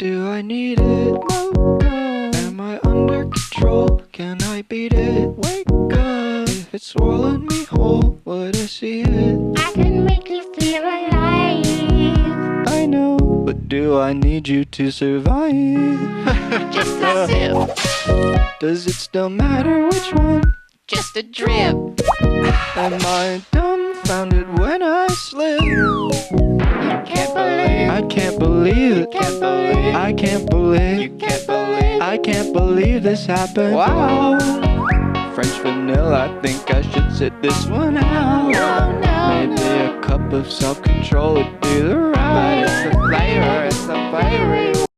Do I need it? Am I under control? Can I beat it? Wake up. If it's swallowed me whole, would I see it? I can make you feel alive. I know, but do I need you to survive? Just a sip, Does it still matter which one? just a drip. Am I dumbfounded when I slip? Can't believe, I can't believe it. can't believe, I can't believe. you can't believe. I can't believe this happened. Wow. French vanilla, I think I should sit this one out. No, no, Maybe a cup of self-control would be the right. But it's the flavor, it's the flavor.